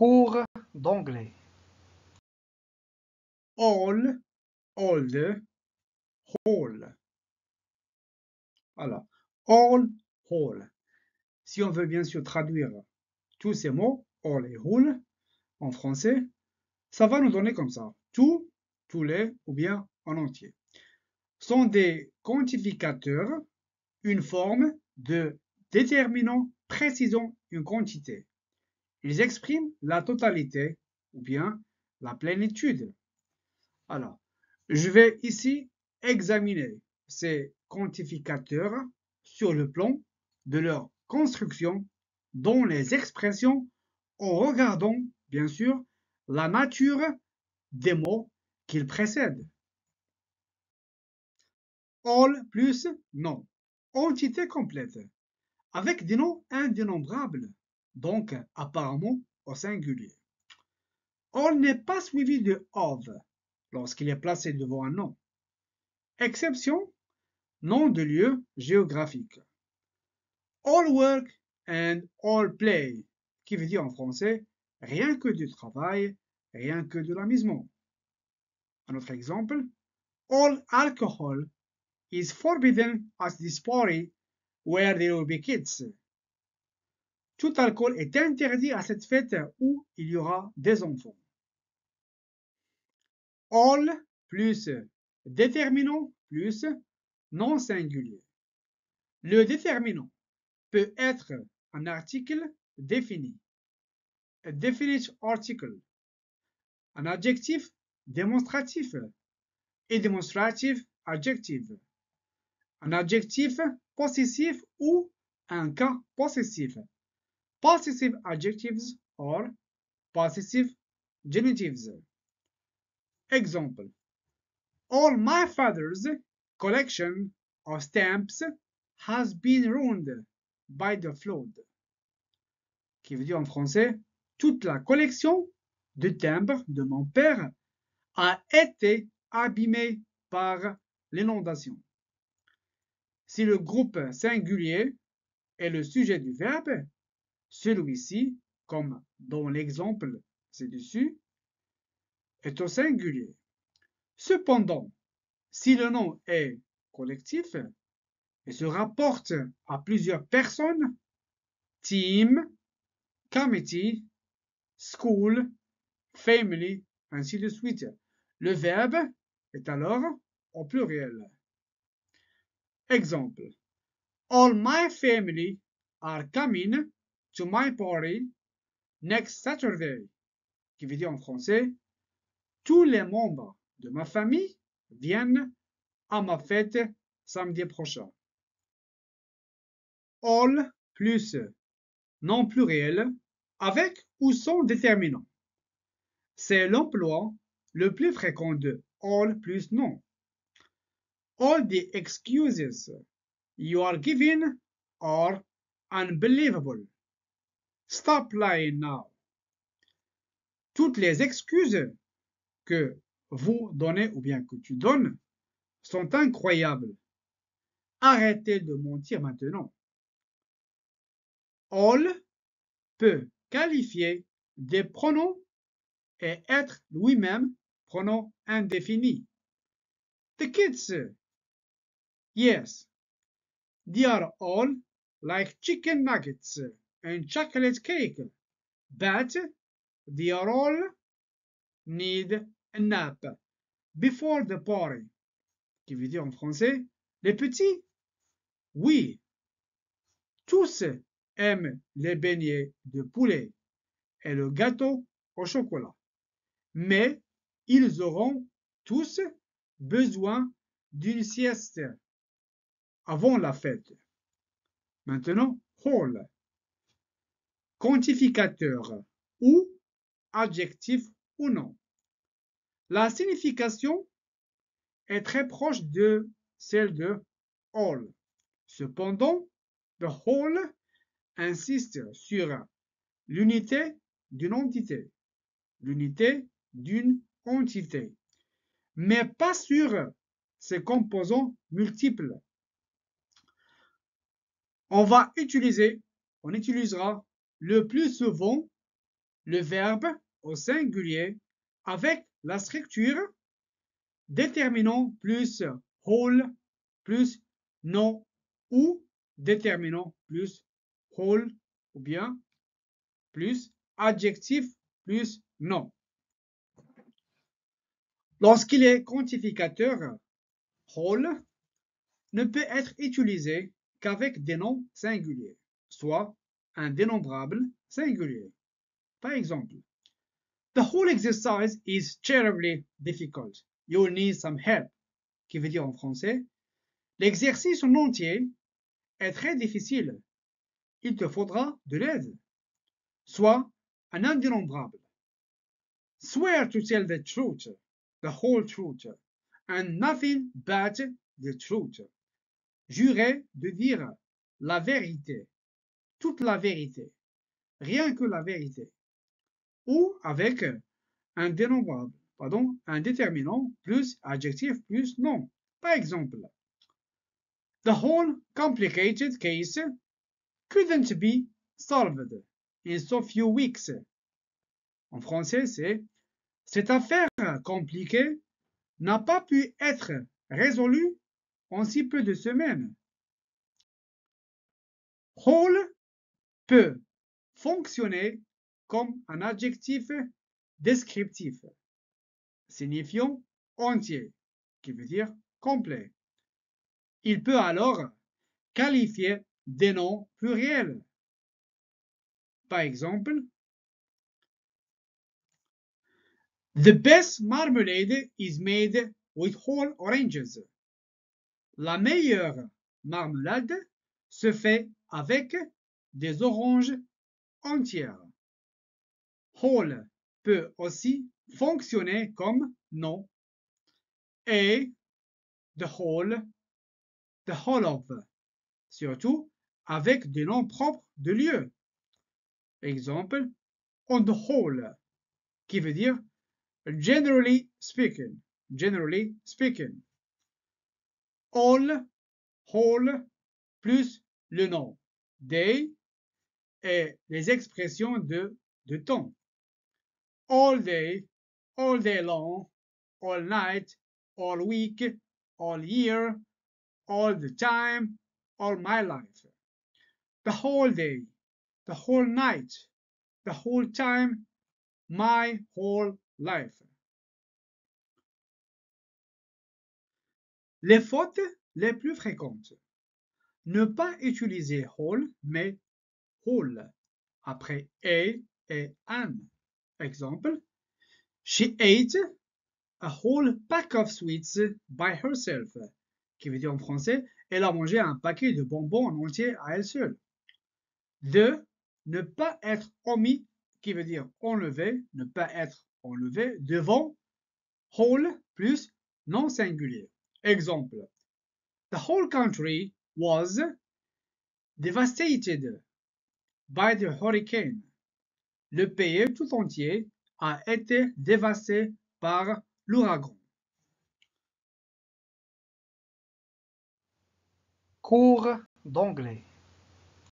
Cours d'anglais. All, old, whole. Voilà. All, whole. Si on veut bien sûr traduire tous ces mots, all et whole, en français, ça va nous donner comme ça. Tout, tous les, ou bien en entier. Sont des quantificateurs, une forme de déterminant précisant une quantité. Ils expriment la totalité ou bien la plénitude. Alors, je vais ici examiner ces quantificateurs sur le plan de leur construction dans les expressions en regardant, bien sûr, la nature des mots qu'ils précèdent. All plus non. Entité complète. Avec des noms indénombrables, donc apparemment au singulier. All n'est pas suivi de of lorsqu'il est placé devant un nom. Exception, nom de lieu géographique. All work and all play, qui veut dire en français rien que du travail, rien que de l'amusement. Un autre exemple, all alcohol is forbidden at this party where there will be kids. Tout alcool est interdit à cette fête où il y aura des enfants. All plus déterminant plus non singulier. Le déterminant peut être un article défini, a definite article, un adjectif démonstratif et demonstrative adjective, un adjectif possessif ou un cas possessif, possessive adjectives or possessive genitives. Exemple, all my father's collection of stamps has been ruined by the flood. Qui veut dire en français, toute la collection de timbres de mon père a été abîmée par l'inondation. Si le groupe singulier est le sujet du verbe, celui-ci, comme dans l'exemple ci-dessus, est au singulier. Cependant, si le nom est collectif et se rapporte à plusieurs personnes, team, committee, school, family, ainsi de suite, le verbe est alors au pluriel. Exemple, all my family are coming to my party next Saturday, qui veut dire en français, tous les membres de ma famille viennent à ma fête samedi prochain. All plus non pluriel avec ou sans déterminant. C'est l'emploi le plus fréquent de all plus non. All the excuses you are giving are unbelievable. Stop lying now. Toutes les excuses que vous donnez ou bien que tu donnes sont incroyables. Arrêtez de mentir maintenant. All peut qualifier des pronoms et être lui-même pronom indéfini. The kids, yes, they are all like chicken nuggets and chocolate cake, but they are all need a nap before the party. Qui veut dire en français, les petits, oui, tous aiment les beignets de poulet et le gâteau au chocolat, mais ils auront tous besoin d'une sieste avant la fête. Maintenant, whole. Quantificateur ou adjectif ou non. La signification est très proche de celle de all. Cependant, the whole insiste sur l'unité d'une entité, l'unité d'une entité, mais pas sur ses composants multiples. On utilisera le plus souvent le verbe au singulier avec la structure déterminant plus whole plus non ou déterminant plus whole ou bien plus adjectif plus non. Lorsqu'il est quantificateur, whole ne peut être utilisé qu'avec des noms singuliers, soit un dénombrable singulier. Par exemple, the whole exercise is terribly difficult. You'll need some help. Qui veut dire en français, l'exercice en entier est très difficile. Il te faudra de l'aide. Soit un indénombrable. Swear to tell the truth, the whole truth, and nothing but the truth. Jurer de dire la vérité, toute la vérité, rien que la vérité. Ou avec un dénombrable, un déterminant plus adjectif plus nom. Par exemple, the whole complicated case couldn't be solved in so few weeks. En français, c'est cette affaire compliquée n'a pas pu être résolue en si peu de semaines. Whole peut fonctionner comme un adjectif descriptif, signifiant entier, qui veut dire complet. Il peut alors qualifier des noms pluriels. Par exemple, the best marmalade is made with whole oranges. La meilleure marmelade se fait avec des oranges entières. Whole peut aussi fonctionner comme nom. Et the whole of, surtout avec des noms propres de lieux. Exemple, on the whole, qui veut dire generally speaking. Generally speaking. All, whole, plus le nom. Day et les expressions de temps. All day long, all night, all week, all year, all the time, all my life. The whole day, the whole night, the whole time, my whole life. Les fautes les plus fréquentes. Ne pas utiliser whole, mais whole, après a et an. Exemple, she ate a whole pack of sweets by herself, qui veut dire en français, elle a mangé un paquet de bonbons en entier à elle seule. De ne pas être omis, qui veut dire enlevé, ne pas être enlevé, devant whole plus non singulier. Exemple, the whole country was devastated by the hurricane. Le pays tout entier a été dévasté par l'ouragan. Cours d'anglais.